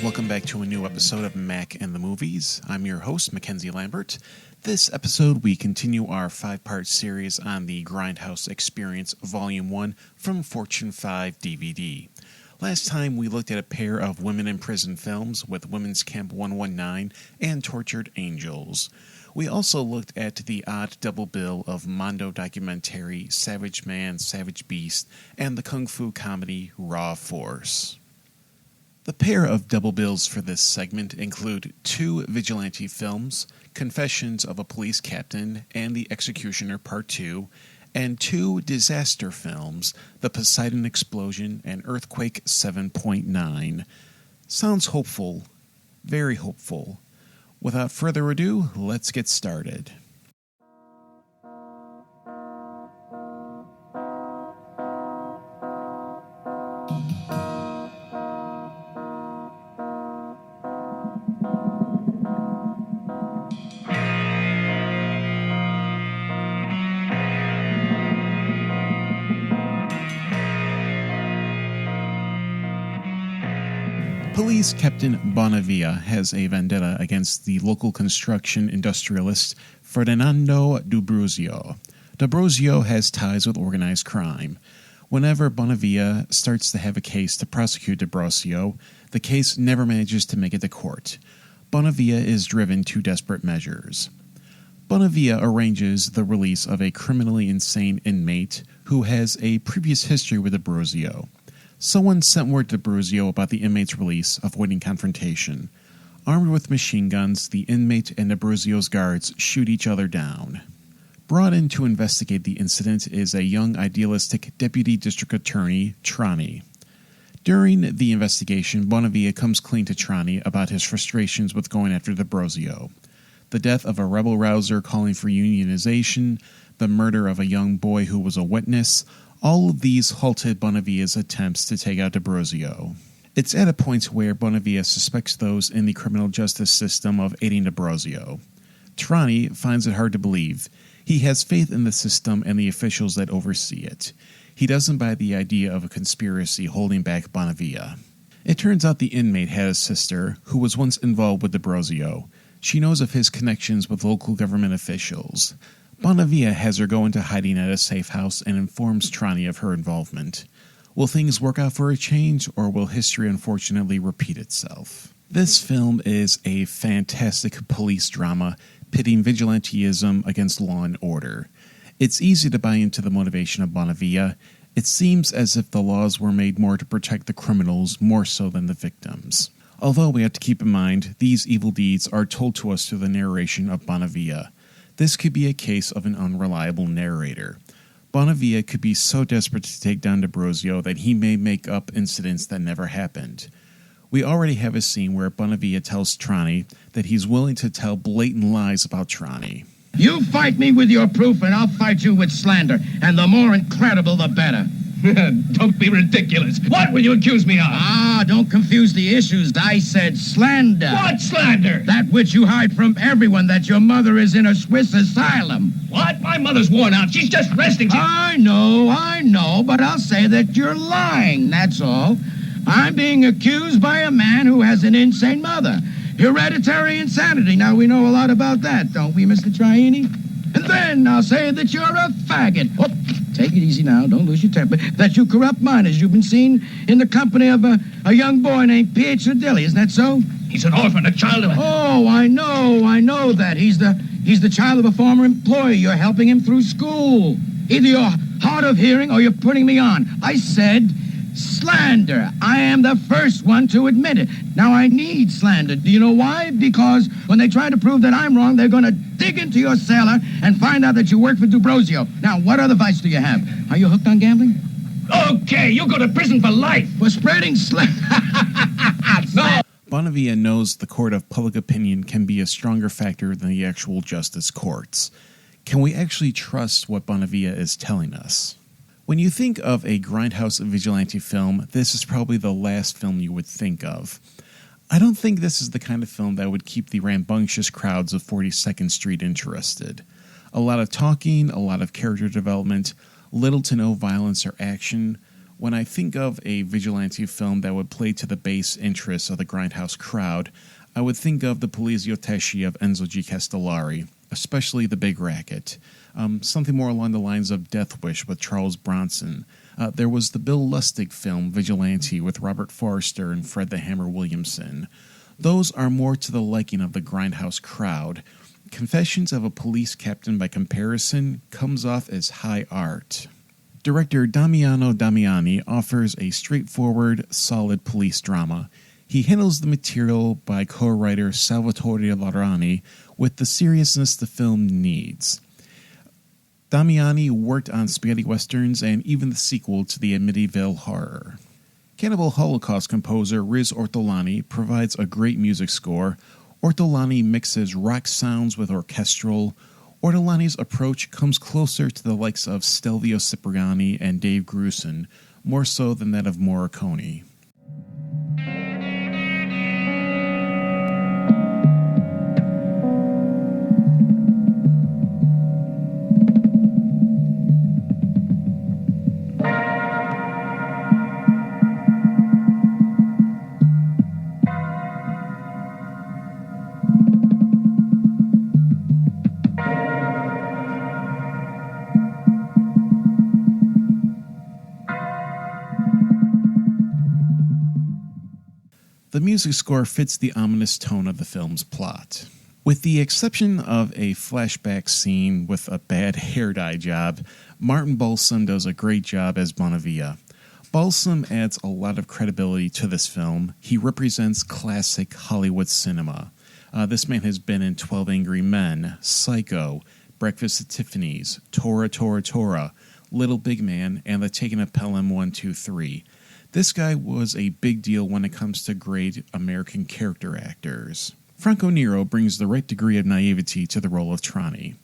Welcome back to a new episode of Mack and the Movies. I'm your host, Mackenzie Lambert. This episode, we continue our 5-part series on the Grindhouse Experience Volume 1 from Fortune 5 DVD. Last time, we looked at a pair of women in prison films with Women's Camp 119 and Tortured Angels. We also looked at the odd double bill of Mondo documentary Savage Man, Savage Beast and the kung fu comedy Raw Force. The pair of double bills for this segment include 2 vigilante films, Confessions of a Police Captain and The Executioner Part 2, and 2 disaster films, The Poseidon Explosion and Earthquake 7.9. Sounds hopeful, very hopeful. Without further ado, let's get started. Police Captain Bonavia has a vendetta against the local construction industrialist Ferdinando D'Ambrosio. D'Ambrosio has ties with organized crime. Whenever Bonavia starts to have a case to prosecute D'Ambrosio, the case never manages to make it to court. Bonavia is driven to desperate measures. Bonavia arranges the release of a criminally insane inmate who has a previous history with D'Ambrosio. Someone sent word to D'Ambrosio about the inmate's release, avoiding confrontation. Armed with machine guns, the inmate and D'Ambrosio's guards shoot each other down. Brought in to investigate the incident is a young idealistic deputy district attorney, Trani. During the investigation, Bonavia comes clean to Trani about his frustrations with going after D'Ambrosio. The death of a rebel-rouser calling for unionization, the murder of a young boy who was a witness, all of these halted Bonavia's attempts to take out D'Ambrosio. It's at a point where Bonavia suspects those in the criminal justice system of aiding D'Ambrosio. Trani finds it hard to believe. He has faith in the system and the officials that oversee it. He doesn't buy the idea of a conspiracy holding back Bonavia. It turns out the inmate had a sister who was once involved with D'Ambrosio. She knows of his connections with local government officials. Bonavia has her go into hiding at a safe house and informs Trani of her involvement. Will things work out for a change, or will history unfortunately repeat itself? This film is a fantastic police drama pitting vigilantism against law and order. It's easy to buy into the motivation of Bonavia. It seems as if the laws were made more to protect the criminals more so than the victims. Although we have to keep in mind, these evil deeds are told to us through the narration of Bonavia. This could be a case of an unreliable narrator. Bonavia could be so desperate to take down D'Ambrosio that he may make up incidents that never happened. We already have a scene where Bonavia tells Trani that he's willing to tell blatant lies about Trani. You fight me with your proof and I'll fight you with slander, and the more incredible the better. Don't be ridiculous. What will you accuse me of? Don't confuse the issues. I said slander. What slander? That which you hide from everyone, that your mother is in a Swiss asylum. What? My mother's worn out. She's just resting. I know, but I'll say that you're lying, that's all. I'm being accused by a man who has an insane mother. Hereditary insanity. Now, we know a lot about that, don't we, Mr. Triani? And then I'll say that you're a faggot. Oh, take it easy now. Don't lose your temper. That you corrupt minors. You've been seen in the company of a young boy named P.H. Nadilli. Isn't that so? He's an orphan, a child of a... Oh, I know that. He's the child of a former employee. You're helping him through school. Either you're hard of hearing or you're putting me on. I said slander. I am the first one to admit it. Now, I need slander. Do you know why? Because when they try to prove that I'm wrong, they're going to dig into your cellar and find out that you work for D'Ambrosio. Now, what other vice do you have? Are you hooked on gambling? Okay, you'll go to prison for life. For spreading slander. No. Bonavia knows the court of public opinion can be a stronger factor than the actual justice courts. Can we actually trust what Bonavia is telling us? When you think of a Grindhouse vigilante film, this is probably the last film you would think of. I don't think this is the kind of film that would keep the rambunctious crowds of 42nd Street interested. A lot of talking, a lot of character development, little to no violence or action. When I think of a vigilante film that would play to the base interests of the Grindhouse crowd, I would think of the Poliziotteschi of Enzo G. Castellari, especially The Big Racket. Something more along the lines of Death Wish with Charles Bronson. There was the Bill Lustig film Vigilante with Robert Forster and Fred the Hammer Williamson. Those are more to the liking of the Grindhouse crowd. Confessions of a Police Captain, by comparison, comes off as high art. Director Damiano Damiani offers a straightforward, solid police drama. He handles the material by co-writer Salvatore Larani with the seriousness the film needs. Damiani worked on spaghetti westerns and even the sequel to the Amityville Horror. Cannibal Holocaust composer Riz Ortolani provides a great music score. Ortolani mixes rock sounds with orchestral. Ortolani's approach comes closer to the likes of Stelvio Cipriani and Dave Grusin, more so than that of Morricone. The music score fits the ominous tone of the film's plot. With the exception of a flashback scene with a bad hair dye job, Martin Balsam does a great job as Bonavia. Balsam adds a lot of credibility to this film. He represents classic Hollywood cinema. This man has been in 12 Angry Men, Psycho, Breakfast at Tiffany's, Tora Tora Tora, Little Big Man, and The Taking of Pelham 1, 2, 3. This guy was a big deal when it comes to great American character actors. Franco Nero brings the right degree of naivety to the role of Trani.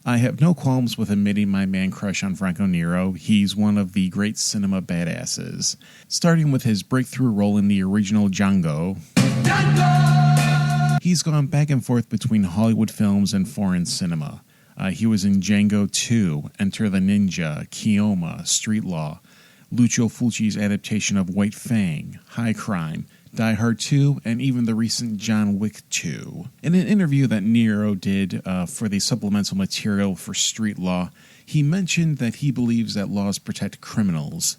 I have no qualms with admitting my man crush on Franco Nero. He's one of the great cinema badasses. Starting with his breakthrough role in the original Django, he's gone back and forth between Hollywood films and foreign cinema. He was in Django 2, Enter the Ninja, Keoma, Street Law, Lucio Fulci's adaptation of White Fang, High Crime, Die Hard 2, and even the recent John Wick 2. In an interview that Nero did for the supplemental material for Street Law, he mentioned that he believes that laws protect criminals.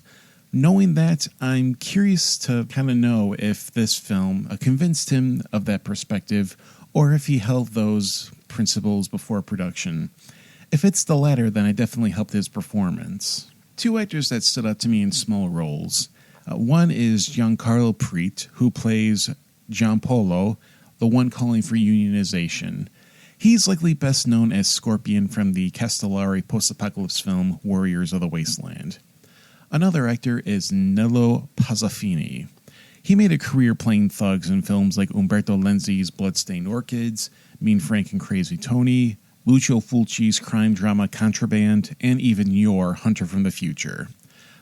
Knowing that, I'm curious to kind of know if this film convinced him of that perspective, or if he held those principles before production. If it's the latter, then it definitely helped his performance. Two actors that stood out to me in small roles. One is Giancarlo Preet, who plays Giampolo, the one calling for unionization. He's likely best known as Scorpion from the Castellari post-apocalypse film Warriors of the Wasteland. Another actor is Nello Pazzafini. He made a career playing thugs in films like Umberto Lenzi's Bloodstained Orchids, Mean Frank and Crazy Tony, Lucio Fulci's crime drama Contraband, and even your Hunter from the Future.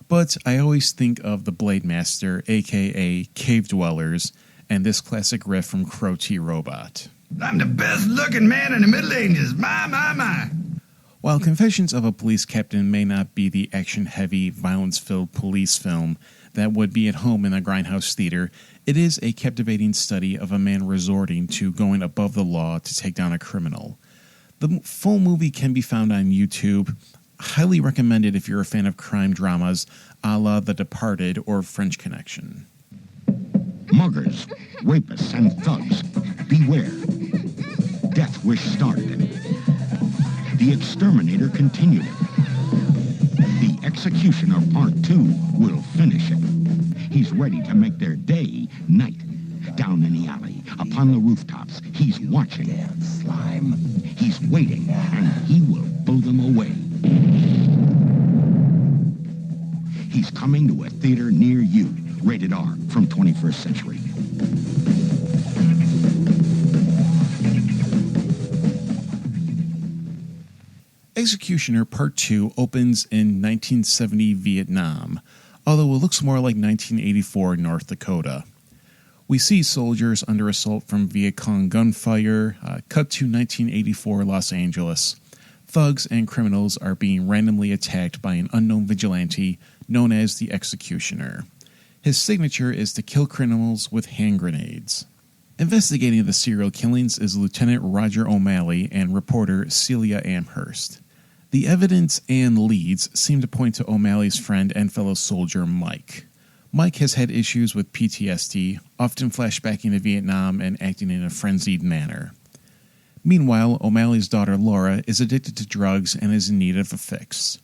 But I always think of the Blade Master, aka Cave Dwellers, and this classic riff from Crow T. Robot. I'm the best looking man in the Middle Ages, my. While Confessions of a Police Captain may not be the action-heavy, violence-filled police film that would be at home in a Grindhouse theater, it is a captivating study of a man resorting to going above the law to take down a criminal. The full movie can be found on YouTube. Highly recommended if you're a fan of crime dramas, a la The Departed or French Connection. Muggers, rapists, and thugs, beware. Death Wish started it. The Exterminator continued it. The Executioner Part 2 will finish it. He's ready to make their day night. Down in the alley, upon the rooftops, he's watching. Damn slime. He's waiting, and he will blow them away. He's coming to a theater near you. Rated R from 21st Century. Executioner Part 2 opens in 1970 Vietnam, although it looks more like 1984 North Dakota. We see soldiers under assault from Viet Cong gunfire, cut to 1984 Los Angeles. Thugs and criminals are being randomly attacked by an unknown vigilante known as the Executioner. His signature is to kill criminals with hand grenades. Investigating the serial killings is Lieutenant Roger O'Malley and reporter Celia Amherst. The evidence and leads seem to point to O'Malley's friend and fellow soldier Mike. Mike has had issues with PTSD, often flashbacking to Vietnam and acting in a frenzied manner. Meanwhile, O'Malley's daughter Laura is addicted to drugs and is in need of a fix.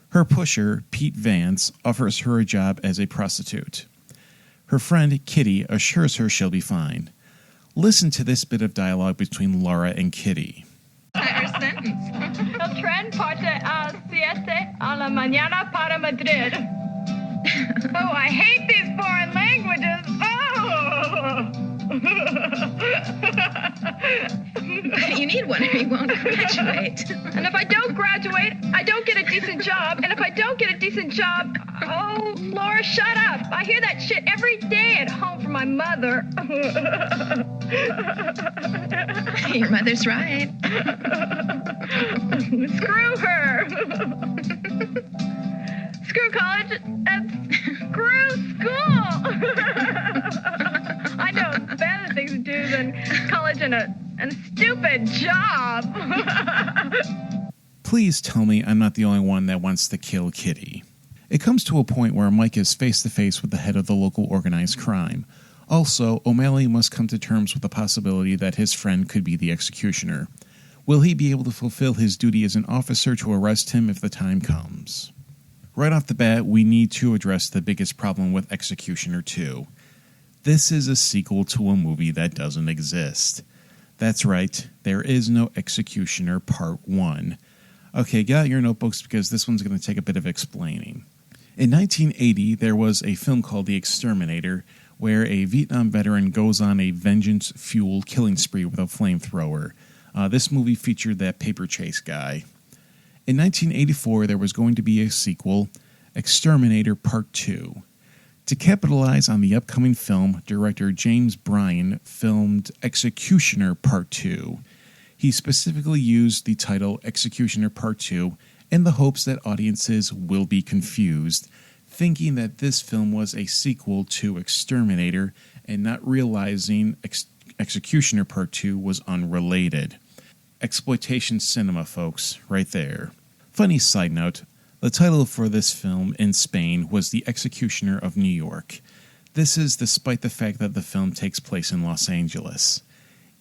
Her pusher, Pete Vance, offers her a job as a prostitute. Her friend, Kitty, assures her she'll be fine. Listen to this bit of dialogue between Laura and Kitty. El tren parte a 7 a la mañana para Madrid. Oh, I hate these foreign languages. You need one or you won't graduate. And if I don't graduate, I don't get a decent job. And if I don't get a decent job, oh, Laura, shut up. I hear that shit every day at home from my mother. Your mother's right. Screw her. Screw college and screw school. I know better things to do than college and a stupid job. Please tell me I'm not the only one that wants to kill Kitty. It comes to a point where Mike is face-to-face with the head of the local organized crime. Also, O'Malley must come to terms with the possibility that his friend could be the executioner. Will he be able to fulfill his duty as an officer to arrest him if the time comes? Right off the bat, we need to address the biggest problem with Executioner 2. This is a sequel to a movie that doesn't exist. That's right, there is no Executioner Part 1. Okay, get out your notebooks because this one's going to take a bit of explaining. In 1980, there was a film called The Exterminator, where a Vietnam veteran goes on a vengeance-fueled killing spree with a flamethrower. This movie featured that paper chase guy. In 1984, there was going to be a sequel, Exterminator Part 2. To capitalize on the upcoming film, director James Bryan filmed Executioner Part 2. He specifically used the title Executioner Part 2 in the hopes that audiences will be confused, thinking that this film was a sequel to Exterminator and not realizing Executioner Part 2 was unrelated. Exploitation cinema, folks, right there. Funny side note, the title for this film in Spain was The Executioner of New York. This is despite the fact that the film takes place in Los Angeles.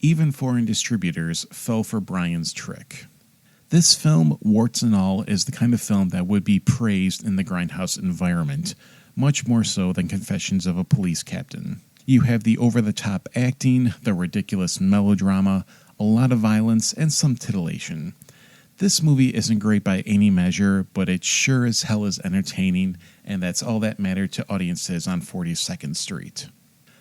Even foreign distributors fell for Bryan's trick. This film, warts and all, is the kind of film that would be praised in the Grindhouse environment, much more so than Confessions of a Police Captain. You have the over-the-top acting, the ridiculous melodrama, a lot of violence, and some titillation. This movie isn't great by any measure, but it sure as hell is entertaining, and that's all that mattered to audiences on 42nd Street.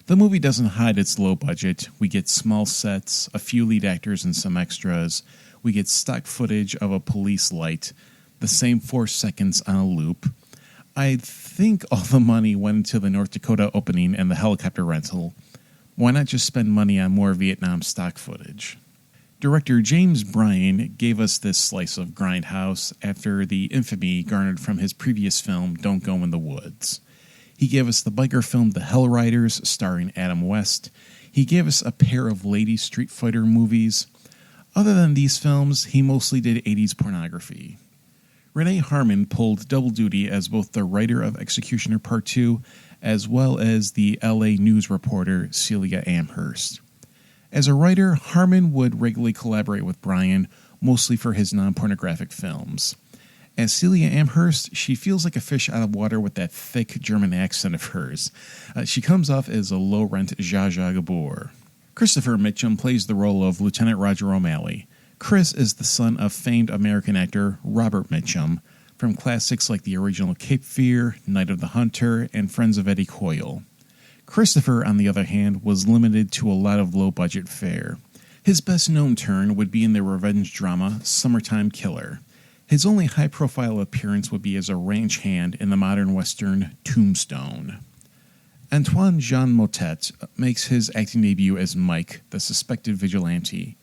The movie doesn't hide its low budget. We get small sets, a few lead actors and some extras. We get stock footage of a police light, the same 4 seconds on a loop. I think all the money went into the North Dakota opening and the helicopter rental. Why not just spend money on more Vietnam stock footage? Director James Bryan gave us this slice of Grindhouse after the infamy garnered from his previous film, Don't Go in the Woods. He gave us the biker film The Hell Riders, starring Adam West. He gave us a pair of lady Street Fighter movies. Other than these films, he mostly did 80s pornography. Renee Harmon pulled double duty as both the writer of Executioner Part 2 as well as the LA news reporter Celia Amherst. As a writer, Harmon would regularly collaborate with Bryan, mostly for his non-pornographic films. As Celia Amherst, she feels like a fish out of water with that thick German accent of hers. She comes off as a low-rent Zsa Zsa Gabor. Christopher Mitchum plays the role of Lieutenant Roger O'Malley. Chris is the son of famed American actor Robert Mitchum, from classics like the original Cape Fear, Night of the Hunter, and Friends of Eddie Coyle. Christopher, on the other hand, was limited to a lot of low-budget fare. His best-known turn would be in the revenge drama Summertime Killer. His only high-profile appearance would be as a ranch hand in the modern western Tombstone. Antoine Jean Motet makes his acting debut as Mike, the suspected vigilante.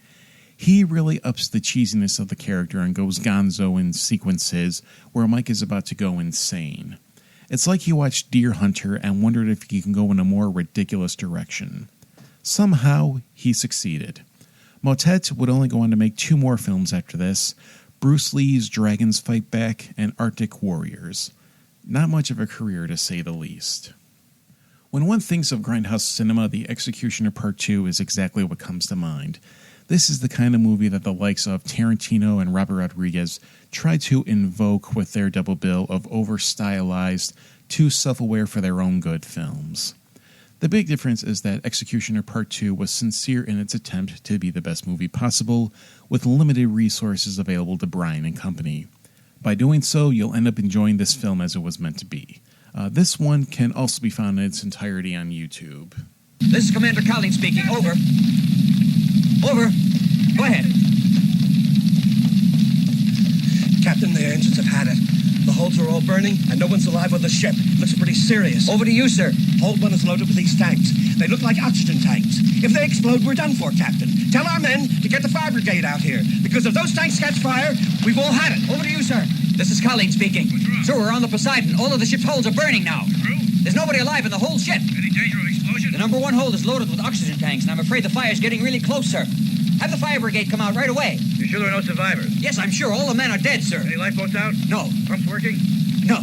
He really ups the cheesiness of the character and goes gonzo in sequences where Mike is about to go insane. It's like he watched Deer Hunter and wondered if he can go in a more ridiculous direction. Somehow, he succeeded. Motet would only go on to make 2 more films after this, Bruce Lee's Dragons Fight Back and Arctic Warriors. Not much of a career, to say the least. When one thinks of Grindhouse cinema, The Executioner Part 2 is exactly what comes to mind. This is the kind of movie that the likes of Tarantino and Robert Rodriguez try to invoke with their double bill of over-stylized, too self-aware for their own good films. The big difference is that Executioner Part 2 was sincere in its attempt to be the best movie possible, with limited resources available to Brian and company. By doing so, you'll end up enjoying this film as it was meant to be. This one can also be found in its entirety on YouTube. This is Commander Cowling speaking. Over. Over. Go ahead. Captain, the engines have had it. The hulls are all burning, and no one's alive on the ship. Looks pretty serious. Over to you, sir. Hold one is loaded with these tanks. They look like oxygen tanks. If they explode, we're done for, Captain. Tell our men to get the fire brigade out here, because if those tanks catch fire, we've all had it. Over to you, sir. This is Colleen speaking. Sir, we're on the Poseidon. All of the ship's holds are burning now. There's nobody alive in the whole ship. Any danger of explosion? The number 1 hold is loaded with oxygen tanks, and I'm afraid the fire's getting really close, sir. Have the fire brigade come out right away. You sure there are no survivors? Yes, I'm sure. All the men are dead, sir. Any lifeboats out? No. Pumps working? No.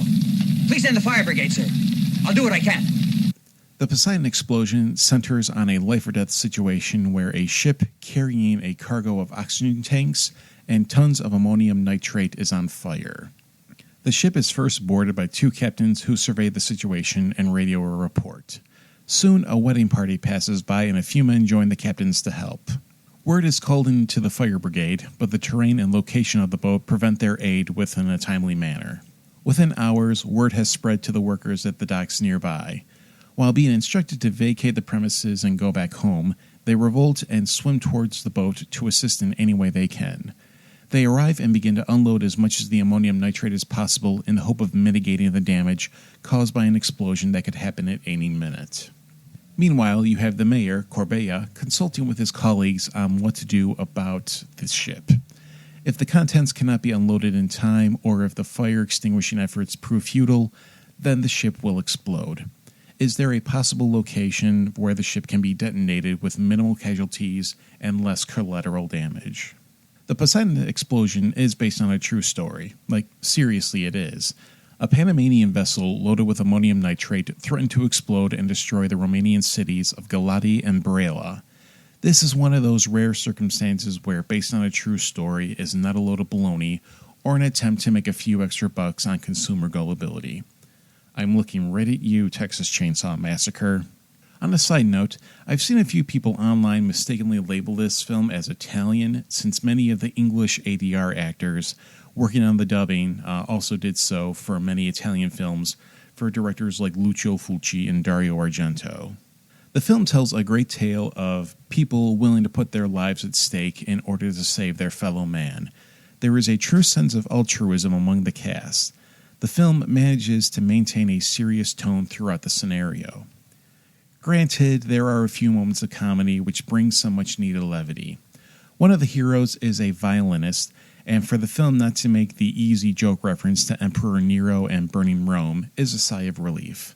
Please send the fire brigade, sir. I'll do what I can. The Poseidon Explosion centers on a life-or-death situation where a ship carrying a cargo of oxygen tanks and tons of ammonium nitrate is on fire. The ship is first boarded by 2 captains who survey the situation and radio a report. Soon, a wedding party passes by and a few men join the captains to help. Word is called in to the fire brigade, but the terrain and location of the boat prevent their aid within a timely manner. Within hours, word has spread to the workers at the docks nearby. While being instructed to vacate the premises and go back home, they revolt and swim towards the boat to assist in any way they can. They arrive and begin to unload as much of the ammonium nitrate as possible in the hope of mitigating the damage caused by an explosion that could happen at any minute. Meanwhile, you have the mayor, Corbeya, consulting with his colleagues on what to do about this ship. If the contents cannot be unloaded in time, or if the fire extinguishing efforts prove futile, then the ship will explode. Is there a possible location where the ship can be detonated with minimal casualties and less collateral damage? The Poseidon Explosion is based on a true story. Like, seriously, it is. A Panamanian vessel loaded with ammonium nitrate threatened to explode and destroy the Romanian cities of Galati and Brela. This is one of those rare circumstances where, based on a true story, is not a load of baloney or an attempt to make a few extra bucks on consumer gullibility. I'm looking right at you, Texas Chainsaw Massacre. On a side note, I've seen a few people online mistakenly label this film as Italian, since many of the English ADR actors working on the dubbing also did so for many Italian films for directors like Lucio Fulci and Dario Argento. The film tells a great tale of people willing to put their lives at stake in order to save their fellow man. There is a true sense of altruism among the cast. The film manages to maintain a serious tone throughout the scenario. Granted, there are a few moments of comedy which bring some much-needed levity. One of the heroes is a violinist, and for the film not to make the easy joke reference to Emperor Nero and burning Rome is a sigh of relief.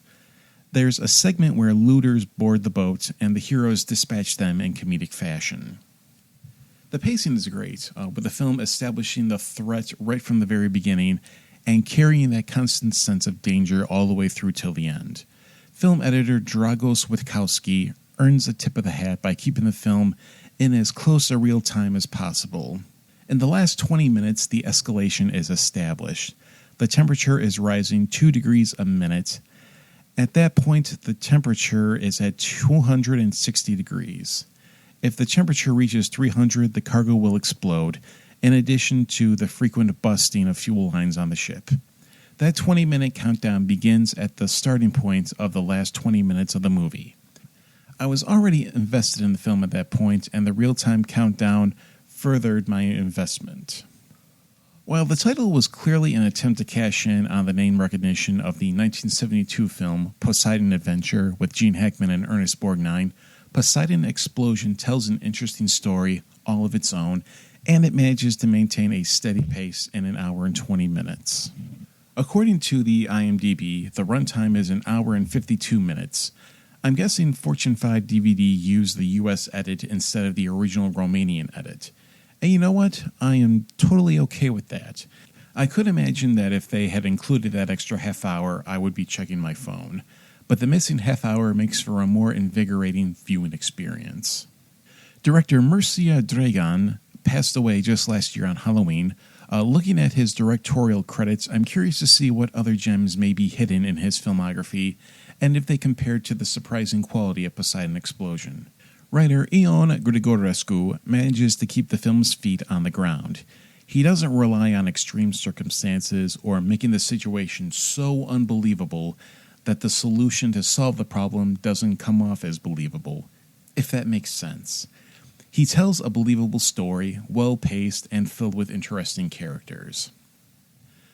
There's a segment where looters board the boat, and the heroes dispatch them in comedic fashion. The pacing is great, with the film establishing the threat right from the very beginning and carrying that constant sense of danger all the way through till the end. Film editor Dragos Witkowski earns a tip of the hat by keeping the film in as close to real time as possible. In the last 20 minutes, the escalation is established. The temperature is rising 2 degrees a minute. At that point, the temperature is at 260 degrees. If the temperature reaches 300, the cargo will explode, in addition to the frequent busting of fuel lines on the ship. That 20-minute countdown begins at the starting point of the last 20 minutes of the movie. I was already invested in the film at that point, and the real-time countdown furthered my investment. While the title was clearly an attempt to cash in on the name recognition of the 1972 film Poseidon Adventure with Gene Hackman and Ernest Borgnine, Poseidon Explosion tells an interesting story all of its own, and it manages to maintain a steady pace in an hour and 20 minutes. According to the IMDb, the runtime is an hour and 52 minutes. I'm guessing Fortune 5 DVD used the US edit instead of the original Romanian edit. And you know what? I am totally okay with that. I could imagine that if they had included that extra half hour, I would be checking my phone. But the missing half hour makes for a more invigorating viewing experience. Director Mircea Dragan passed away just last year on Halloween. Looking at his directorial credits, I'm curious to see what other gems may be hidden in his filmography, and if they compared to the surprising quality of Poseidon Explosion. Writer Ion Grigorescu manages to keep the film's feet on the ground. He doesn't rely on extreme circumstances or making the situation so unbelievable that the solution to solve the problem doesn't come off as believable, if that makes sense. He tells a believable story, well-paced and filled with interesting characters.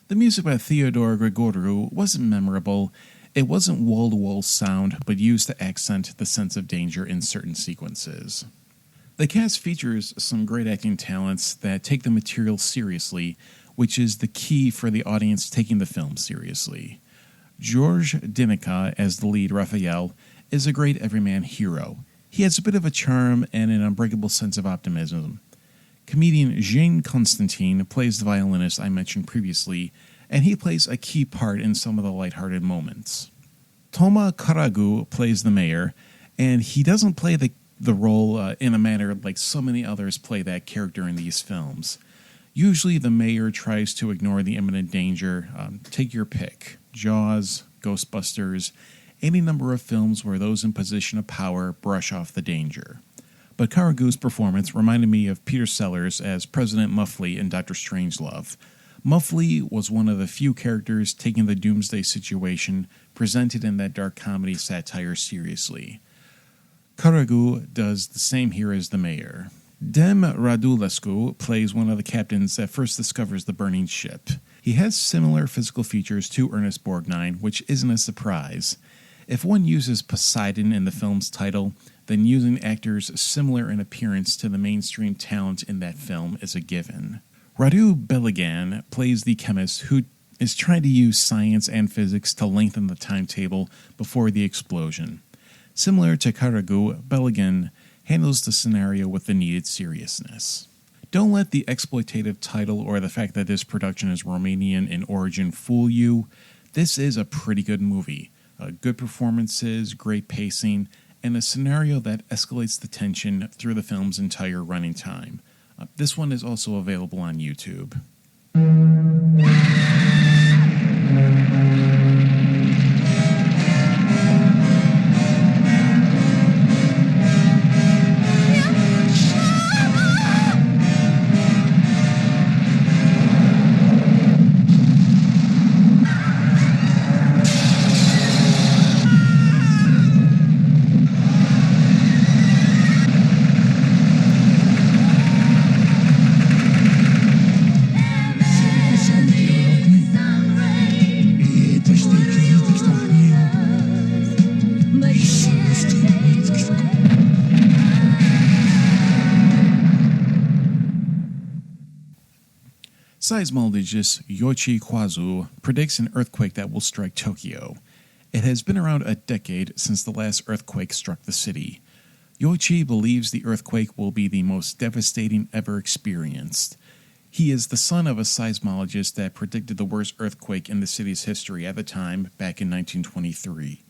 The music by Theodore Grigoriou wasn't memorable. It wasn't wall-to-wall sound, but used to accent the sense of danger in certain sequences. The cast features some great acting talents that take the material seriously, which is the key for the audience taking the film seriously. George Dinica, as the lead Raphael, is a great everyman hero. He has a bit of a charm and an unbreakable sense of optimism. Comedian Jean Constantine plays the violinist I mentioned previously, and he plays a key part in some of the lighthearted moments. Toma Karagu plays the mayor, and he doesn't play the role in a manner like so many others play that character in these films. Usually the mayor tries to ignore the imminent danger. Take your pick. Jaws, Ghostbusters, any number of films where those in position of power brush off the danger. But Karagu's performance reminded me of Peter Sellers as President Muffley in Dr. Strangelove. Muffley was one of the few characters taking the doomsday situation presented in that dark comedy satire seriously. Karagu does the same here as the mayor. Dem Radulescu plays one of the captains that first discovers the burning ship. He has similar physical features to Ernest Borgnine, which isn't a surprise. If one uses Poseidon in the film's title, then using actors similar in appearance to the mainstream talent in that film is a given. Radu Beligan plays the chemist who is trying to use science and physics to lengthen the timetable before the explosion. Similar to Karagu, Beligan handles the scenario with the needed seriousness. Don't let the exploitative title or the fact that this production is Romanian in origin fool you. This is a pretty good movie. Good performances, great pacing, and a scenario that escalates the tension through the film's entire running time. This one is also available on YouTube. Seismologist Yoichi Kwazu predicts an earthquake that will strike Tokyo. It has been around a decade since the last earthquake struck the city. Yoichi believes the earthquake will be the most devastating ever experienced. He is the son of a seismologist that predicted the worst earthquake in the city's history at the time, back in 1923.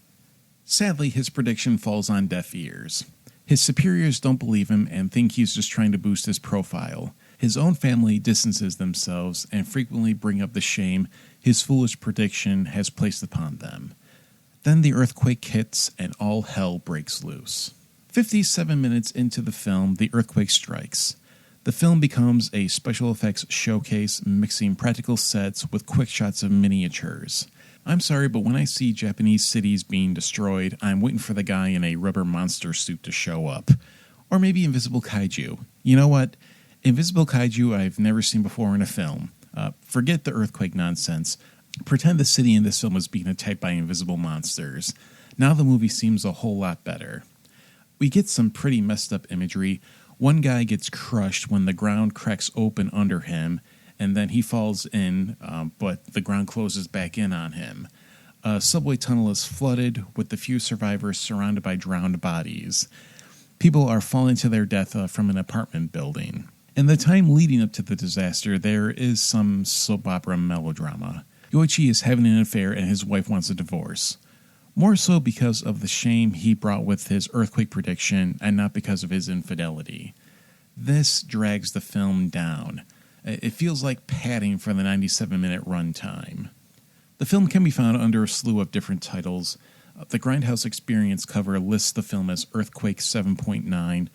Sadly, his prediction falls on deaf ears. His superiors don't believe him and think he's just trying to boost his profile. His own family distances themselves and frequently bring up the shame his foolish prediction has placed upon them. Then the earthquake hits and all hell breaks loose. 57 minutes into the film, the earthquake strikes. The film becomes a special effects showcase mixing practical sets with quick shots of miniatures. I'm sorry, but when I see Japanese cities being destroyed, I'm waiting for the guy in a rubber monster suit to show up. Or maybe invisible kaiju. You know what? Invisible kaiju I've never seen before in a film. Forget the earthquake nonsense. Pretend the city in this film is being attacked by invisible monsters. Now the movie seems a whole lot better. We get some pretty messed up imagery. One guy gets crushed when the ground cracks open under him, and then he falls in, but the ground closes back in on him. A subway tunnel is flooded, with the few survivors surrounded by drowned bodies. People are falling to their death from an apartment building. In the time leading up to the disaster, there is some soap opera melodrama. Yoichi is having an affair and his wife wants a divorce. More so because of the shame he brought with his earthquake prediction and not because of his infidelity. This drags the film down. It feels like padding for the 97-minute runtime. The film can be found under a slew of different titles. The Grindhouse Experience cover lists the film as Earthquake 7.9.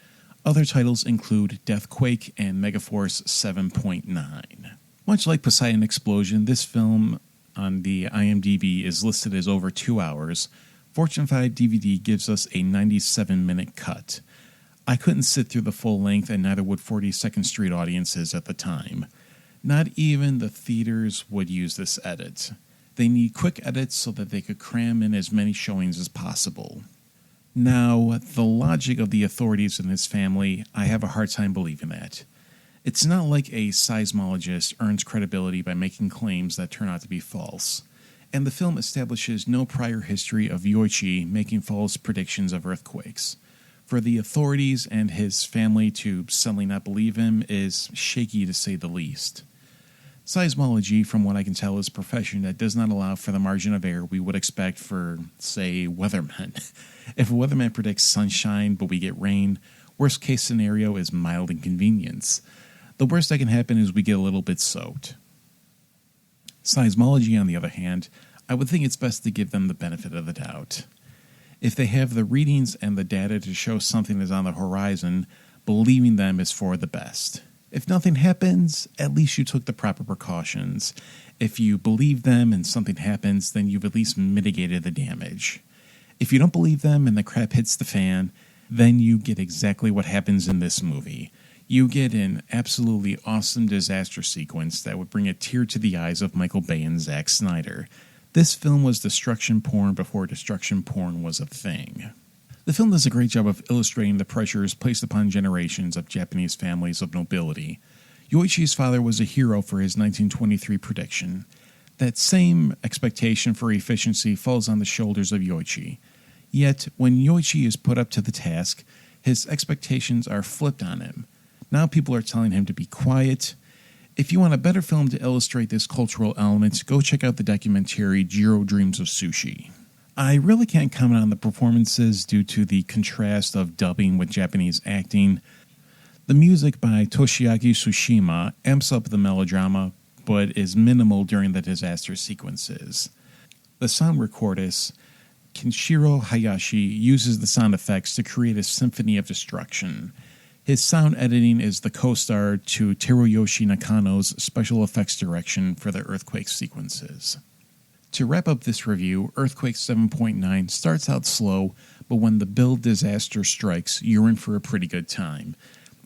Other titles include Deathquake and Megaforce 7.9. Much like Poseidon Explosion, this film on the IMDb is listed as over 2 hours. Fortune 5 DVD gives us a 97-minute cut. I couldn't sit through the full length, and neither would 42nd Street audiences at the time. Not even the theaters would use this edit. They need quick edits so that they could cram in as many showings as possible. Now, the logic of the authorities and his family, I have a hard time believing that. It's not like a seismologist earns credibility by making claims that turn out to be false, and the film establishes no prior history of Yoichi making false predictions of earthquakes. For the authorities and his family to suddenly not believe him is shaky to say the least. Seismology, from what I can tell, is a profession that does not allow for the margin of error we would expect for, say, weathermen. If a weatherman predicts sunshine but we get rain, worst case scenario is mild inconvenience. The worst that can happen is we get a little bit soaked. Seismology, on the other hand, I would think it's best to give them the benefit of the doubt. If they have the readings and the data to show something is on the horizon, believing them is for the best. If nothing happens, at least you took the proper precautions. If you believe them and something happens, then you've at least mitigated the damage. If you don't believe them and the crap hits the fan, then you get exactly what happens in this movie. You get an absolutely awesome disaster sequence that would bring a tear to the eyes of Michael Bay and Zack Snyder. This film was destruction porn before destruction porn was a thing. The film does a great job of illustrating the pressures placed upon generations of Japanese families of nobility. Yoichi's father was a hero for his 1923 prediction. That same expectation for efficiency falls on the shoulders of Yoichi. Yet, when Yoichi is put up to the task, his expectations are flipped on him. Now people are telling him to be quiet. If you want a better film to illustrate this cultural element, go check out the documentary Jiro Dreams of Sushi. I really can't comment on the performances due to the contrast of dubbing with Japanese acting. The music by Toshiaki Tsushima amps up the melodrama, but is minimal during the disaster sequences. The sound recordist, Kenshiro Hayashi, uses the sound effects to create a symphony of destruction. His sound editing is the co-star to Teruyoshi Nakano's special effects direction for the earthquake sequences. To wrap up this review, Earthquake 7.9 starts out slow, but when the build disaster strikes, you're in for a pretty good time.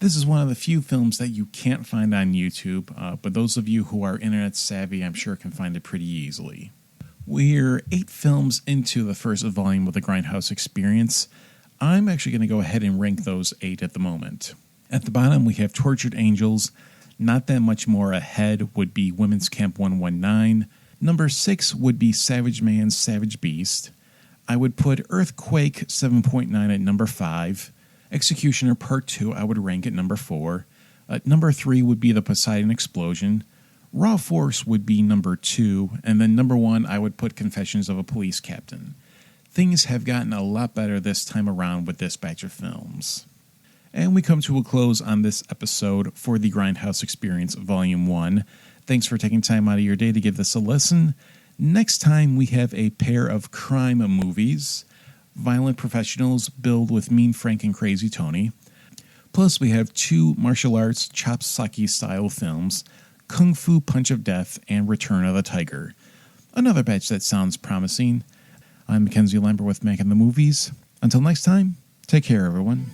This is one of the few films that you can't find on YouTube, but those of you who are internet savvy, I'm sure can find it pretty easily. We're 8 films into the first volume of the Grindhouse Experience. I'm actually going to go ahead and rank those 8 at the moment. At the bottom, we have Tortured Angels. Not that much more ahead would be Women's Camp 119. Number 6 would be Savage Man's Savage Beast. I would put Earthquake 7.9 at number 5. Executioner Part 2 I would rank at number 4. Number 3 would be the Poseidon Explosion. Raw Force would be number 2. And then number 1 I would put Confessions of a Police Captain. Things have gotten a lot better this time around with this batch of films. And we come to a close on this episode for the Grindhouse Experience Volume 1. Thanks for taking time out of your day to give this a listen. Next time we have a pair of crime movies. Violent Professionals, billed with Mean Frank and Crazy Tony. Plus we have 2 martial arts chop sake style films, Kung Fu Punch of Death and Return of the Tiger. Another batch that sounds promising. I'm Mackenzie Lambert with Mack and the Movies. Until next time, take care everyone.